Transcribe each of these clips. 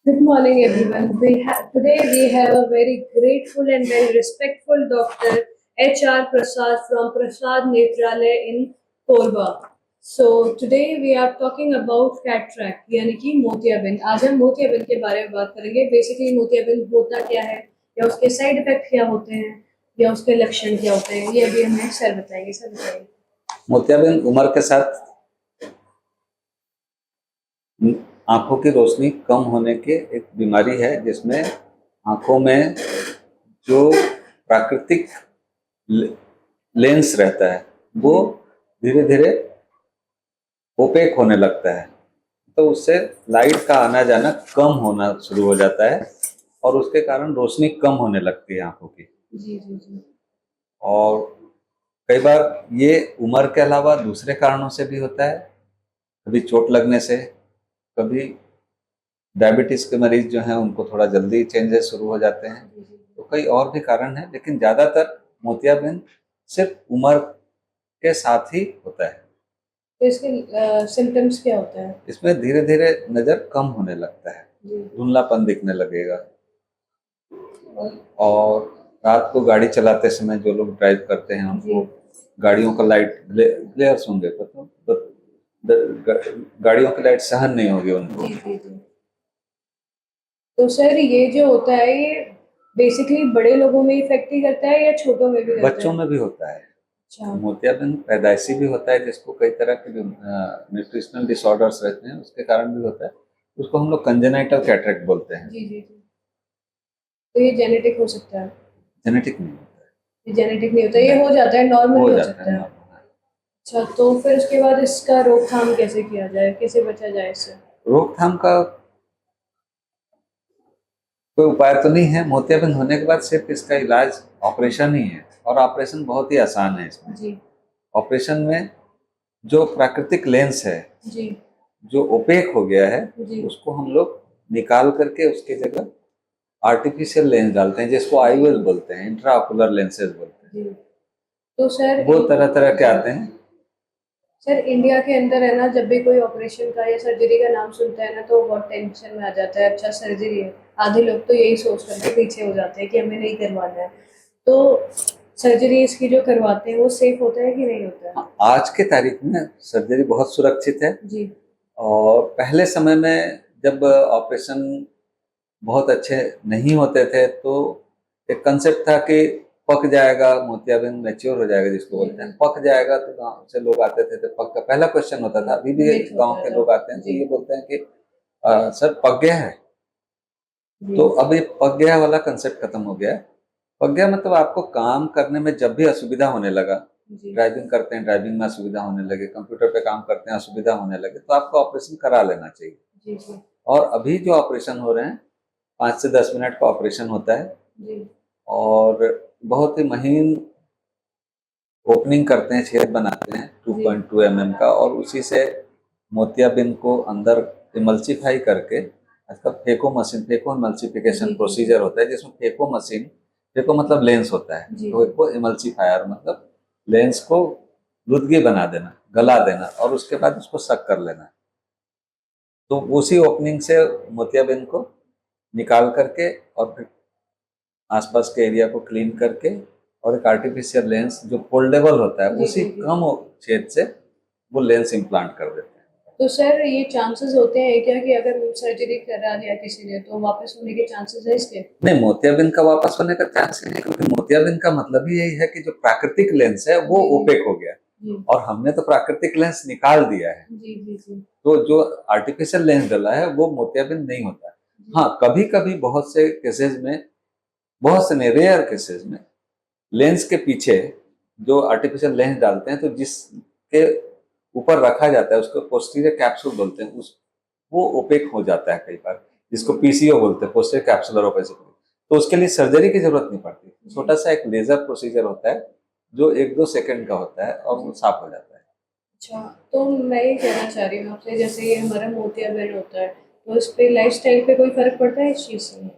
Good morning, everyone. Today we have a very grateful and very respectful Dr. H.R. Prasad from Prasad Netralaya in Korba. So today we are talking about cataract यानी कि मोतियाबिंद. आज हम मोतियाबिंद के बारे में बात करेंगे. बेसिकली मोतियाबिंद होता क्या है, या उसके साइड इफेक्ट क्या होते हैं, या उसके लक्षण क्या होते हैं, ये अभी हमें सर बताएंगे. सर बताइए. मोतियाबिंद उम्र के साथ आंखों की रोशनी कम होने की एक बीमारी है, जिसमें आंखों में जो प्राकृतिक लेंस रहता है वो धीरे धीरे ओपेक होने लगता है. तो उससे लाइट का आना जाना कम होना शुरू हो जाता है और उसके कारण रोशनी कम होने लगती है आंखों की. जी जी जी. और कई बार ये उम्र के अलावा दूसरे कारणों से भी होता है. कभी चोट लगने से, कभी डायबिटीज के मरीज जो हैं उनको थोड़ा जल्दी चेंजेस शुरू हो जाते हैं. तो कई और भी कारण हैं, लेकिन ज़्यादातर मोतियाबिंद सिर्फ उम्र के साथ ही होता है. तो इसके सिम्टम्स क्या होता है? इसमें धीरे धीरे नज़र कम होने लगता है, धुंधलापन दिखने लगेगा. और रात को गाड़ी चलाते समय जो लोग ड्राइव करते हैं उनको गाड़ियों का लाइट ग्लेयर्स होंगे, तो गाड़ियों की लाइट सहन नहीं होगी उनको. तो सर ये जो होता है, ये बेसिकली बड़े लोगों में इफेक्ट ही करता है या छोटों में भी करता है? बच्चों में भी होता है. अच्छा. मोतियाबिंद पैदाइशी भी होता है, जिसको कई तरह के न्यूट्रिशनल डिसऑर्डर्स रहते हैं उसके कारण भी होता है. उसको हम लोग कंजेनाइटल कैटरेक्ट बोलते हैं. जी जी जी. तो ये जेनेटिक हो सकता है? जेनेटिक नहीं होता है. ये जेनेटिक नहीं होता, ये हो जाता है, नॉर्मल हो सकता है. अच्छा, तो फिर उसके बाद इसका रोकथाम कैसे किया जाए, कैसे बचा जाए इससे? रोकथाम का कोई उपाय तो नहीं है. मोतियाबिंद होने के बाद सिर्फ इसका इलाज ऑपरेशन ही है, और ऑपरेशन बहुत ही आसान है. इसमें जी. ऑपरेशन में जो प्राकृतिक लेंस है जी, जो ओपेक हो गया है जी, उसको हम लोग निकाल करके उसकी जगह आर्टिफिशियल लेंस डालते हैं, जिसको आईओएस बोलते हैं, इंट्राओकुलर लेंसेज बोलते हैं. जी. तो सर वो तरह तरह के आते हैं. सर इंडिया के अंदर है ना, जब भी कोई ऑपरेशन का या सर्जरी का नाम सुनता है ना, तो बहुत टेंशन में आ जाता है. अच्छा सर्जरी है, आधे लोग तो यही सोच करके पीछे हो जाते हैं कि हमें नहीं करवाना है. तो सर्जरी इसकी जो करवाते हैं वो सेफ होता है कि नहीं होता है? आज के तारीख में सर्जरी बहुत सुरक्षित है. जी. और पहले समय में जब ऑपरेशन बहुत अच्छे नहीं होते थे तो एक कंसेप्ट था कि पक जाएगा मोतियाबिंद, मैच्योर हो जाएगा जिसको बोलते हैं, पक जाएगा. तो गांव से लोग आते थे तो पक का पहला क्वेश्चन होता था. अभी भी गांव के लोग आते हैं तो ये बोलते हैं कि सर पक गया है. तो अब ये पक गया वाला कंसेप्ट खत्म हो गया है. पक गया मतलब आपको काम करने में जब भी असुविधा होने लगा, ड्राइविंग करते हैं ड्राइविंग में असुविधा होने लगे, कंप्यूटर पे काम करते हैं असुविधा होने लगे, तो आपको ऑपरेशन करा लेना चाहिए. जी. और अभी जो ऑपरेशन हो रहे हैं 5 से 10 मिनट का ऑपरेशन होता है. जी. और बहुत ही महीन ओपनिंग करते हैं, छेद बनाते हैं 2.2 mm का, और उसी से मोतियाबिंद को अंदर इमल्सीफाई करके, आजकल फेको इमल्सिफिकेशन प्रोसीजर होता है, जिसमें फेको मतलब लेंस होता है, फेको इमल्सीफायर मतलब लेंस को लुदगी बना देना, गला देना, और उसके बाद उसको सक कर लेना. तो उसी ओपनिंग से मोतियाबिंद को निकाल करके और फिर आसपास के एरिया को क्लीन करके और एक आर्टिफिशियल लेंस जो फोल्डेबल होता है उसी कम छेद से वो लेंस इम्प्लांट कर देते हैं. तो सर ये चांसेस होते हैं क्या कि अगर सर्जरी करा लिया किसी ने तो वापस होने के चांसेस है इसके? नहीं, मोतियाबिंद का वापस होने का चांस नहीं, क्योंकि मोतियाबिंद का मतलब ही यही है कि जो प्राकृतिक लेंस है वो ओपेक हो गया और हमने तो प्राकृतिक लेंस निकाल दिया है. तो जो आर्टिफिशियल लेंस डला है वो मोतियाबिंद नहीं होता. हाँ, कभी कभी बहुत से केसेस में, बहुत से नहीं, रेयर केसेस में लेंस के पीछे जो आर्टिफिशियल लेंस डालते हैं तो जिसके ऊपर रखा जाता है उसको पोस्टीरियर कैप्सूल बोलते हैं, उस वो ओपेक हो जाता है कई बार, जिसको पीसीओ बोलते हैं, पोस्टीरियर कैप्सुलर ओपेसिटी. तो उसके लिए सर्जरी की जरूरत नहीं पड़ती. छोटा सा एक लेजर प्रोसीजर होता है जो 1-2 सेकंड का होता है और वो साफ हो जाता है. अच्छा, तो मैं ये कहना चाह रही हूँ आपसे, जैसे ये हमारा मोतियाबिंद होता है तो इस पे लाइफस्टाइल पे कोई फर्क पड़ता है इस चीज से?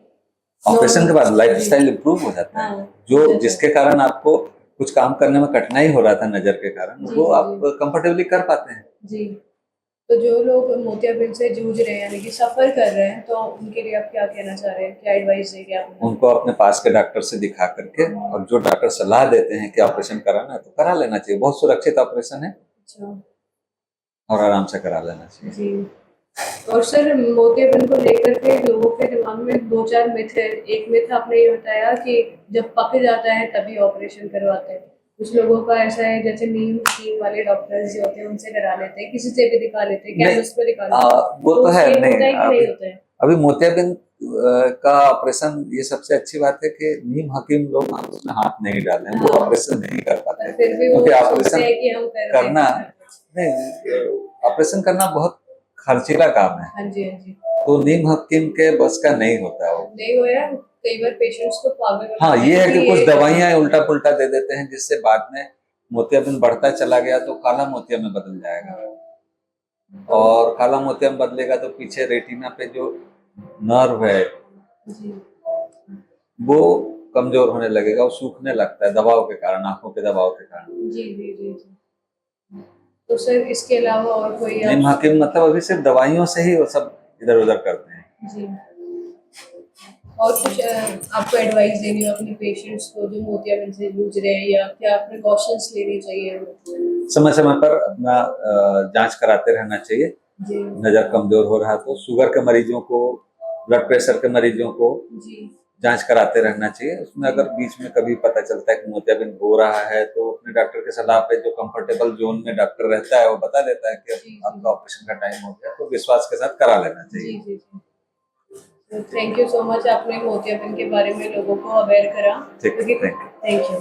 ऑपरेशन के बाद लाइफस्टाइल इंप्रूव हो जाता है. जो जिसके कारण आपको कुछ काम करने में कठिनाई हो रहा था नजर के कारण, वो आप कंफर्टेबली कर पाते हैं. जी. तो जो लोग मोतियाबिंद से जूझ रहे हैं यानी कि सफर कर रहे हैं, तो उनके लिए आप क्या कहना चाह रहे हैं, क्या एडवाइस देंगे आप उन्हें? उनको अपने पास के डॉक्टर से दिखा करके, और जो डॉक्टर सलाह देते हैं कि ऑपरेशन कराना है तो करा लेना चाहिए। बहुत सुरक्षित ऑपरेशन है अच्छा और आराम से करा लेना चाहिए। जी। और सर मोतियाबिंद को लेकर के लोगों के दिमाग में दो चार मिथ है। एक मिथ आपने ये बताया कि जब पक जाता है तभी ऑपरेशन करवाते हैं। कुछ लोगों का ऐसा है, जैसे नीम हकीम वाले डॉक्टर्स जो होते हैं उनसे करा लेते हैं, किसी से भी दिखा लेते हैं, केमिस्ट पे दिखा लेते हैं। वो तो है उससे नहीं, होता है कि नहीं होता है? अभी मोतियाबिंद का ऑपरेशन, ये सबसे अच्छी बात है कि नीम हकीम लोग उसमें हाथ नहीं डाले, वो हाँ। ऑपरेशन नहीं कर पाते, पर फिर भी वो क्योंकि सोचते ऑपरेशन हैं कि हम कर करना देंगे। नहीं, ऑपरेशन करना बहुत खर्चीला काम है, हाँ जी, हाँ जी। तो नीम हकीम के बस का नहीं होता है वो। नहीं हुआ, कई बार पेशेंट्स को पागल हाँ, बनाते ये हैं है कि कि कुछ ये दवाइयां उल्टा पुल्टा दे देते हैं, जिससे बाद में मोतियाबिंद बढ़ता चला गया तो काला मोतिया में बदल जाएगा, और काला मोतिया में बदलेगा तो पीछे रेटिना पे जो नर्व है जी वो कमजोर होने लगेगा, वो सूखने लगता है दबाव के कारण, आंखों के दबाव के कारण। जी जी जी जी। तो सर इसके अलावा और कोई नीम आप? हकीम मतलब अभी सिर्फ दवाइयों से ही वो सब इधर उधर करते हैं। जी। और कुछ आपको एडवाइस देनी हो अपने पेशेंट्स को जो मोतियाबिंद से जूझ रहे हैं, या क्या प्रिकॉशंस लेनी चाहिए? समय समय पर अपना जांच कराते रहना चाहिए। जी नजर कमजोर हो रहा है तो शुगर के मरीजों को, ब्लड प्रेशर के मरीजों को जी जांच कराते रहना चाहिए। उसमें अगर बीच में कभी पता चलता है कि मोतियाबिंद हो रहा है तो अपने डॉक्टर की सलाह पे, जो कंफर्टेबल जोन में डॉक्टर रहता है वो बता देता है कि जी अब आपका ऑपरेशन का टाइम हो गया, तो विश्वास के साथ करा लेना जी चाहिए। जी जी। थैंक यू सो मच, आपने मोतियाबिंद के बारे में लोगों को अवेयर करा। ठीक, क्योंकि थैंक यू। Thank you.